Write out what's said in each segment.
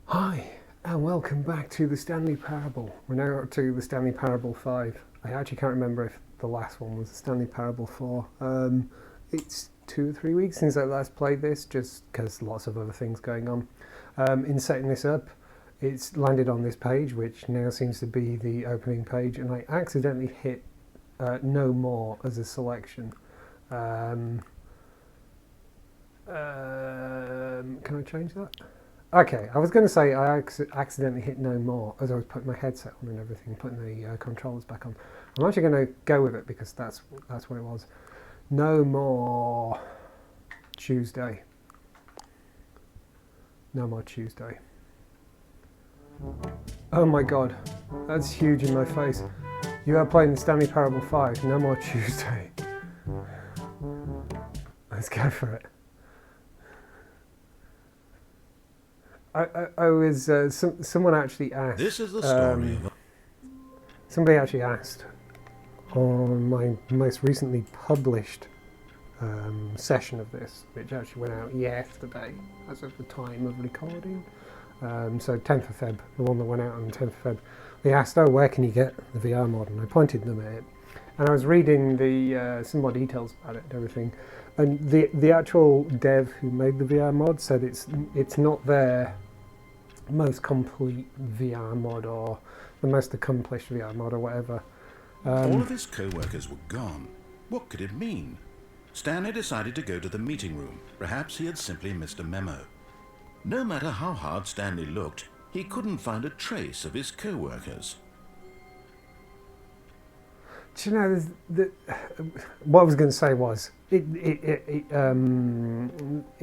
Hi, and welcome back to the Stanley Parable. We're now up to the Stanley Parable 5. I actually can't remember if the last one was the Stanley Parable 4. It's 2 or 3 weeks since I last played this, just because lots of other things going on. In setting this up, it's landed on this page, which now seems to be the opening page, and I accidentally hit no more as a selection. Can I change that? Okay, I was going to say I accidentally hit no more as I was putting my headset on and everything, putting the controllers back on. I'm actually going to go with it because that's what it was. No more Tuesday. No more Tuesday. Oh my god, that's huge in my face. You are playing the Stanley Parable 5. No more Tuesday. Let's go for it. I was someone actually asked. This is the story of. Somebody actually asked on my most recently published session of this, which actually went out yesterday, as of the time of recording. So 10th of Feb, the one that went out on 10th of Feb. They asked, "Oh, where can you get the VR mod?" And I pointed them at it, and I was reading the some more details about it and everything. And the actual dev who made the VR mod said it's not their most complete VR mod or the most accomplished VR mod or whatever. All of his co-workers were gone. What could it mean? Stanley decided to go to the meeting room. Perhaps he had simply missed a memo. No matter how hard Stanley looked, he couldn't find a trace of his co-workers. Do you know, what I was going to say was, it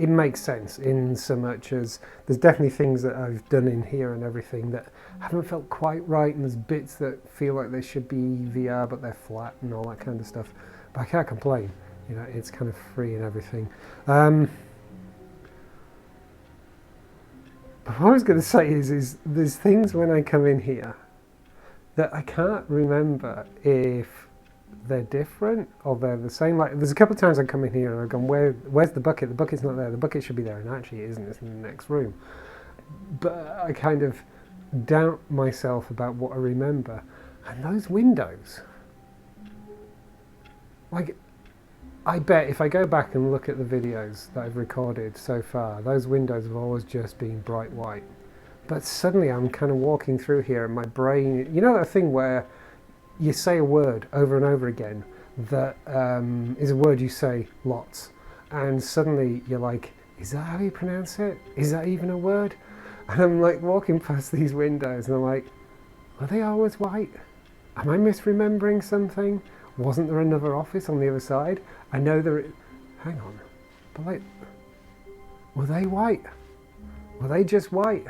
makes sense in so much as there's definitely things that I've done in here and everything that haven't felt quite right, and there's bits that feel like they should be VR but they're flat and all that kind of stuff. But I can't complain, you know, it's kind of free and everything. But what I was going to say is there's things when I come in here that I can't remember if they're different or they're the same. Like, there's a couple of times I come in here and I've gone, where's the bucket? The bucket's not there. The bucket should be there, and actually it isn't. It's in the next room. But I kind of doubt myself about what I remember. And those windows, like, I bet if I go back and look at the videos that I've recorded so far, those windows have always just been bright white. But suddenly I'm kind of walking through here and my brain, you know that thing where you say a word over and over again that is a word you say lots, and suddenly you're like, is that how you pronounce it? Is that even a word? And I'm like walking past these windows and I'm like, are they always white? Am I misremembering something? Wasn't there another office on the other side? I know hang on, but like, were they white? Were they just white?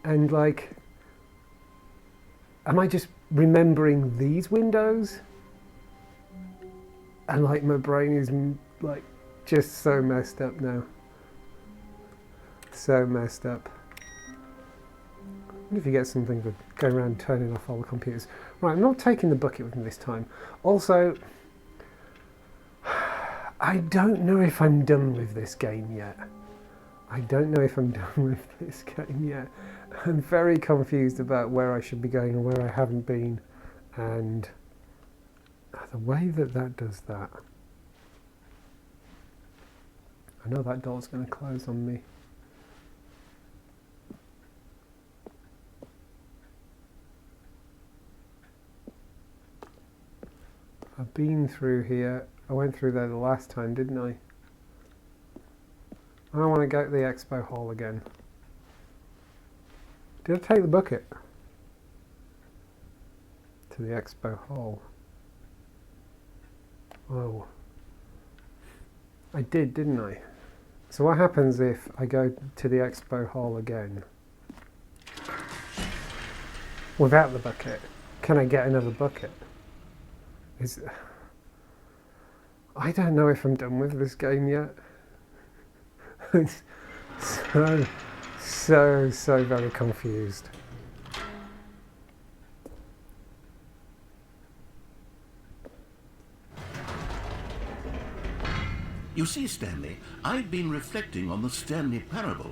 And like, am I just remembering these windows? And like, my brain is like just so messed up now. So messed up. I wonder if you get something for going around turning off all the computers. Right, I'm not taking the bucket with me this time. Also, I don't know if I'm done with this game yet. I don't know if I'm done with this game yet. I'm very confused about where I should be going and where I haven't been, and the way that does that. I know that door's going to close on me. I've been through here. I went through there the last time, didn't I? I don't want to go to the expo hall again. Did I take the bucket to the expo hall? Oh, I did, didn't I? So what happens if I go to the expo hall again without the bucket? Can I get another bucket? I don't know if I'm done with this game yet. It's so very confused. You see, Stanley, I've been reflecting on the Stanley Parable.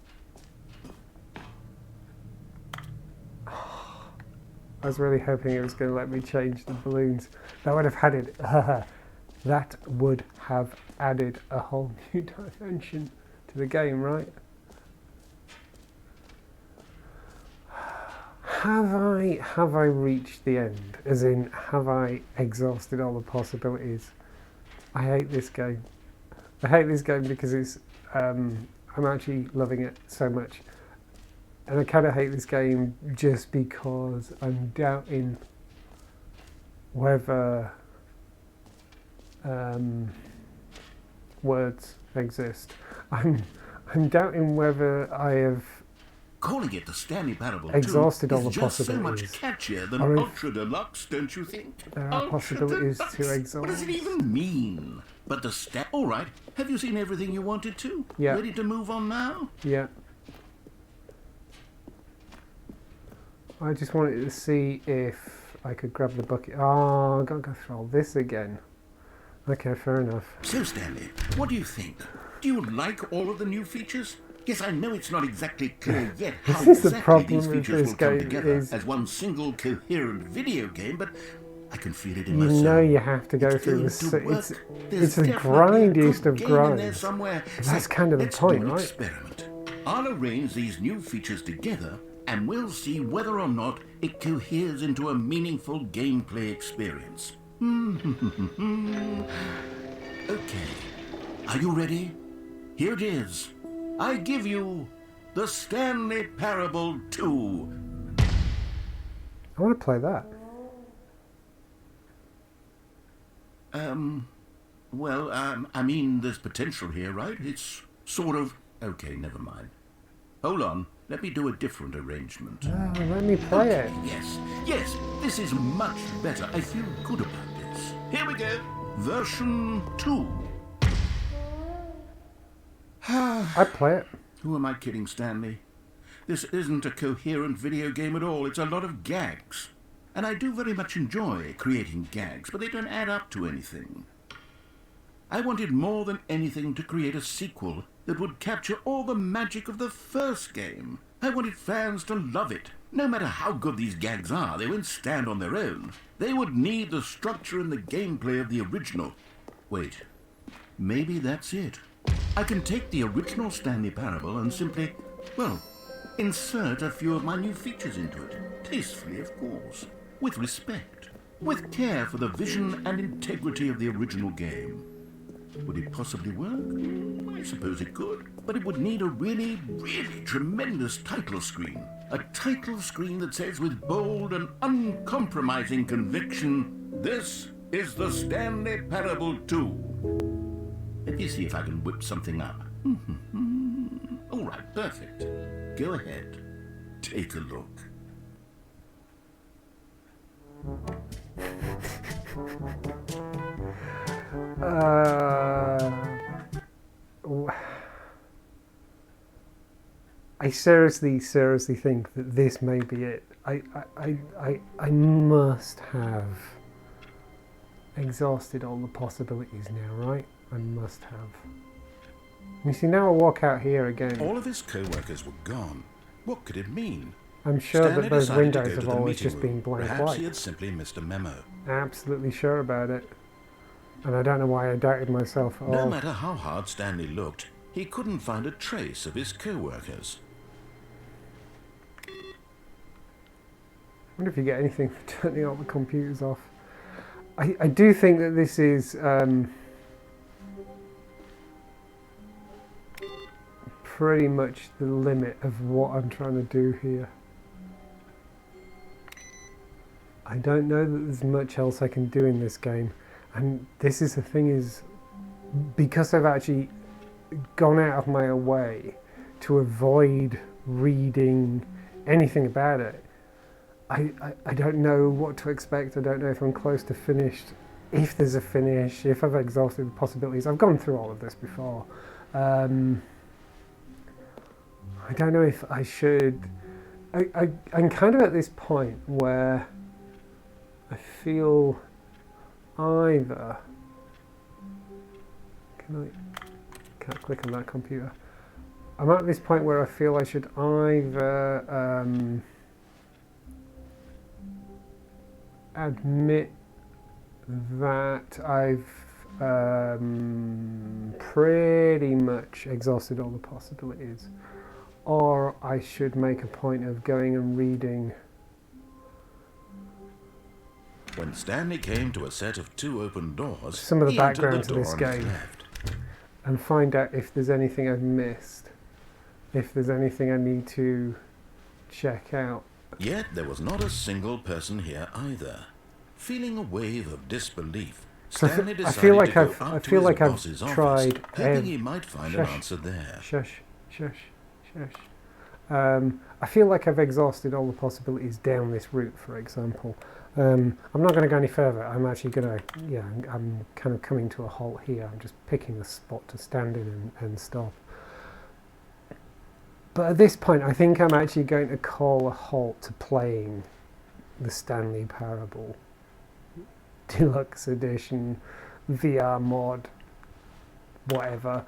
I was really hoping it was going to let me change the balloons. That would have added, that would have added a whole new dimension to the game, right? Have I reached the end? As in, have I exhausted all the possibilities? I hate this game. I hate this game because it's I'm actually loving it so much. And I kind of hate this game just because I'm doubting whether words exist. I'm doubting whether I have Calling it the Stanley Parable exhausted all the is just so possibilities. much catchier than Or if Ultra Deluxe, don't you think? there are possibilities to Deluxe? exhaust. What does it even mean? But all right. Have you seen everything you wanted to? Yeah. Ready to move on now? Yeah. I just wanted to see if I could grab the bucket. Oh, I've got to go through all this again. Okay, fair enough. So, Stanley, what do you think? Do you like all of the new features? Yes, I know it's not exactly clear yet how This is the exactly problem these with features this will come game together is- as one single coherent video game, but I can feel it in You my soul. know you have to go It's through going this. to work. It's There's the definitely a grindiest good of game in there grinds. somewhere. That's So kind of the let's point, do an right? experiment. I'll arrange these new features together, and we'll see whether or not it coheres into a meaningful gameplay experience. Okay. Are you ready? Here it is. I give you the Stanley Parable 2. I want to play that. I mean, there's potential here, right? It's sort of... Okay, never mind. Hold on. Let me do a different arrangement. Let me play it. Yes, this is much better. I feel good about this. Here we go. Version 2. I'd play it. Who am I kidding, Stanley? This isn't a coherent video game at all. It's a lot of gags. And I do very much enjoy creating gags, but they don't add up to anything. I wanted more than anything to create a sequel that would capture all the magic of the first game. I wanted fans to love it. No matter how good these gags are, they won't stand on their own. They would need the structure and the gameplay of the original. Wait, maybe that's it. I can take the original Stanley Parable and simply, well, insert a few of my new features into it. Tastefully, of course. With respect. With care for the vision and integrity of the original game. Would it possibly work? I suppose it could. But it would need a really, really tremendous title screen. A title screen that says with bold and uncompromising conviction, "This is the Stanley Parable 2. Let me see if I can whip something up. All right, perfect. Go ahead. Take a look. I seriously think that this may be it. I must have exhausted all the possibilities now, right? I must have. You see, now I walk out here again. All of his co-workers were gone. What could it mean? I'm sure Stanley that those decided to windows go to have the always meeting just room. been blank Perhaps white. he had simply missed a memo. Absolutely sure about it. And I don't know why I doubted myself at all. No matter how hard Stanley looked, he couldn't find a trace of his co-workers. I wonder if you get anything for turning all the computers off. I do think that this is pretty much the limit of what I'm trying to do here. I don't know that there's much else I can do in this game. And this is the thing, is because I've actually gone out of my way to avoid reading anything about it, I don't know what to expect. I don't know if I'm close to finished, if there's a finish, if I've exhausted the possibilities. I've gone through all of this before. I don't know if I should. I'm kind of at this point where I feel either... Can't click on that computer. I'm at this point where I feel I should either admit that I've pretty much exhausted all the possibilities, or I should make a point of going and reading. When Stanley came to a set of 2 open doors, Some of the he entered background the to door this on his game. left. And find out if there's anything I've missed, if there's anything I need to check out. Yet there was not a single person here either. Feeling a wave of disbelief, So Stanley I decided feel like to go I've, out I to feel his like I've boss's office, tried. hoping he might find an Shush. answer there. Shush. I feel like I've exhausted all the possibilities down this route, for example. I'm not going to go any further. I'm actually going to, I'm kind of coming to a halt here. I'm just picking a spot to stand in and stop. But at this point, I think I'm actually going to call a halt to playing the Stanley Parable Deluxe Edition, VR mod, whatever.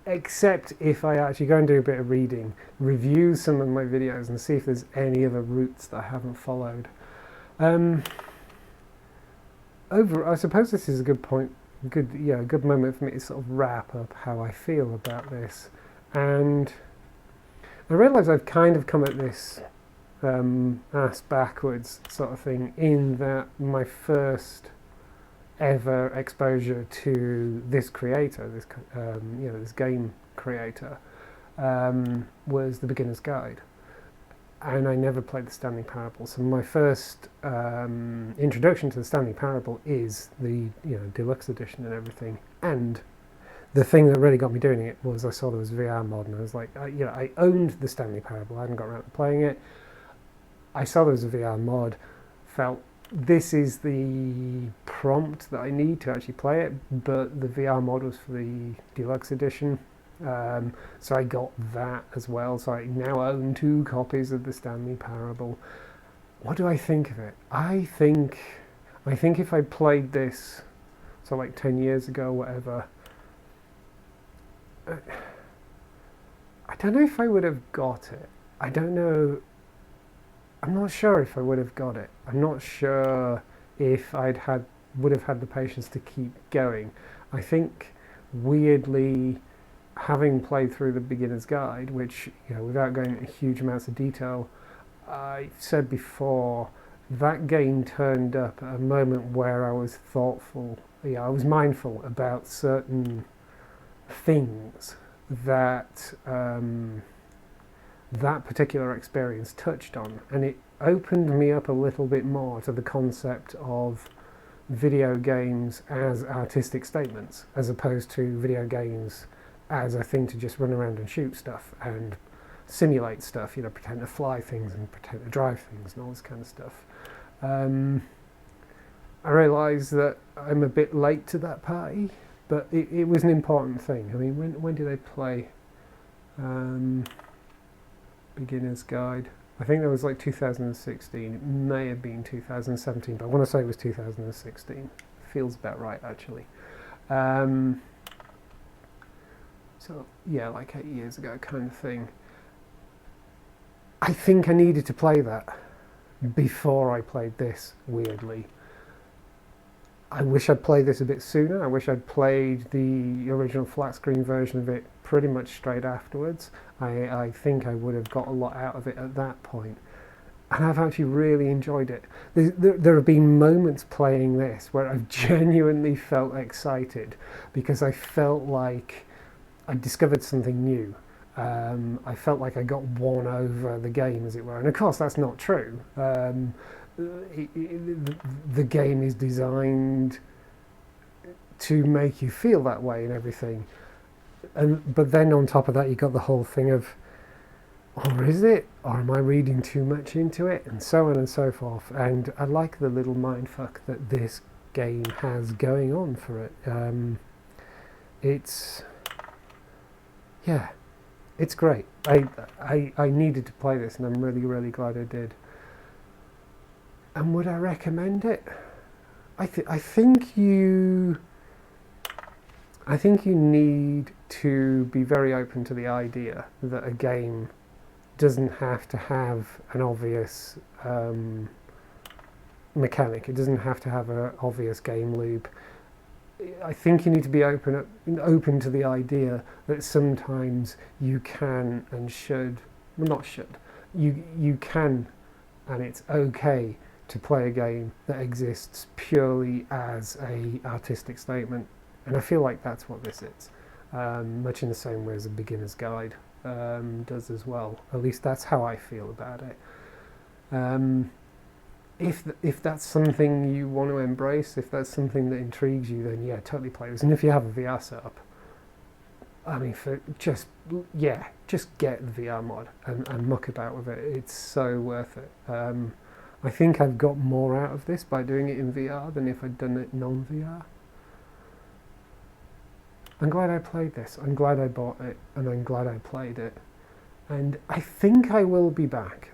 Except if I actually go and do a bit of reading, review some of my videos and see if there's any other routes that I haven't followed. I suppose this is a good point, a good moment for me to sort of wrap up how I feel about this. And I realise I've kind of come at this ass backwards sort of thing, in that my first ever exposure to this creator, this game creator, was the Beginner's Guide, and I never played the Stanley Parable. So my first introduction to the Stanley Parable is the deluxe edition and everything. And the thing that really got me doing it was I saw there was a VR mod, and I was like, I owned the Stanley Parable. I hadn't got around to playing it. I saw there was a VR mod, felt this is the prompt that I need to actually play it, but the VR mod was for the deluxe edition, so I got that as well. So I now own 2 copies of the Stanley Parable. What do I think of it? I think if I played this, so like 10 years ago, whatever, I don't know if I would have got it. I don't know. I'm not sure if I would have got it. I'm not sure if would have had the patience to keep going. I think, weirdly, having played through the Beginner's Guide, which, without going into huge amounts of detail, I said before, that game turned up at a moment where I was thoughtful. I was mindful about certain things that that particular experience touched on, and it opened me up a little bit more to the concept of video games as artistic statements, as opposed to video games as a thing to just run around and shoot stuff and simulate stuff, pretend to fly things and pretend to drive things and all this kind of stuff. I realise that I'm a bit late to that party, but it was an important thing. I mean, when did I play Beginner's Guide? I think that was like 2016. It may have been 2017, but I want to say it was 2016. Feels about right, actually. So yeah, like 8 years ago kind of thing. I think I needed to play that before I played this, weirdly. I wish I'd played this a bit sooner. I wish I'd played the original flat screen version of it pretty much straight afterwards. I think I would have got a lot out of it at that point. And I've actually really enjoyed it. There have been moments playing this where I've genuinely felt excited because I felt like I discovered something new. I felt like I got won over the game, as it were. And of course, that's not true. The game is designed to make you feel that way and everything. But then on top of that, you got the whole thing of, or is it? Or am I reading too much into it? And so on and so forth. And I like the little mindfuck that this game has going on for it. It's great. I needed to play this, and I'm really, really glad I did. And would I recommend it? I think you need to be very open to the idea that a game doesn't have to have an obvious mechanic. It doesn't have to have an obvious game loop. I think you need to be open to the idea that sometimes you can and should, well, not should, you can, and it's okay to play a game that exists purely as a artistic statement. And I feel like that's what this is, much in the same way as a beginner's guide does as well. At least that's how I feel about it. If that's something you want to embrace, if that's something that intrigues you, then yeah, totally play this. And if you have a VR setup, I mean, just get the VR mod and muck about with it. It's so worth it. I think I've got more out of this by doing it in VR than if I'd done it non-VR. I'm glad I played this. I'm glad I bought it, and I'm glad I played it. And I think I will be back.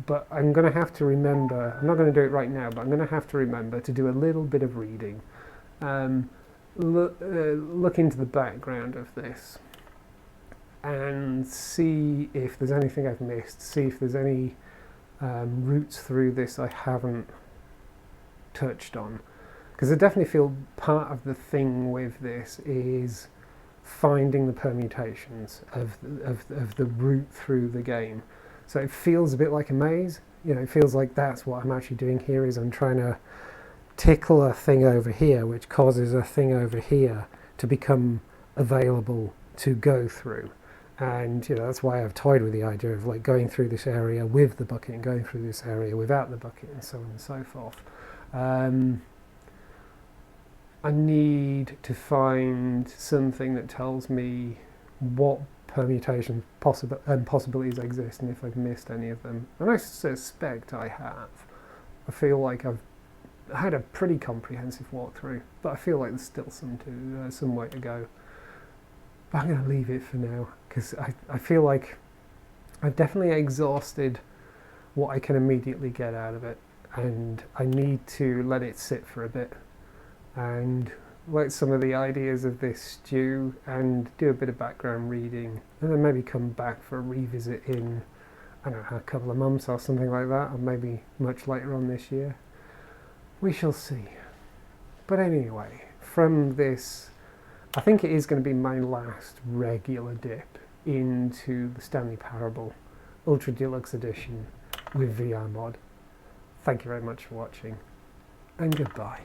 But I'm going to have to remember, I'm not going to do it right now, but I'm going to have to remember to do a little bit of reading. Look into the background of this and see if there's anything I've missed, see if there's any routes through this I haven't touched on. Because I definitely feel part of the thing with this is finding the permutations of the route through the game. So it feels a bit like a maze. You know, it feels like that's what I'm actually doing here, is I'm trying to tickle a thing over here, which causes a thing over here to become available to go through. And, you know, that's why I've toyed with the idea of like going through this area with the bucket and going through this area without the bucket, and so on and so forth. I need to find something that tells me what permutations and possibilities exist, and if I've missed any of them. And I suspect I have. I feel like I've had a pretty comprehensive walkthrough, but I feel like there's still some way to go. But I'm going to leave it for now, because I feel like I've definitely exhausted what I can immediately get out of it, and I need to let it sit for a bit and let some of the ideas of this stew and do a bit of background reading, and then maybe come back for a revisit in, I don't know, a couple of months or something like that, or maybe much later on this year. We shall see. But anyway, from this, I think it is going to be my last regular dip into the Stanley Parable Ultra Deluxe Edition with VR mod. Thank you very much for watching, and goodbye.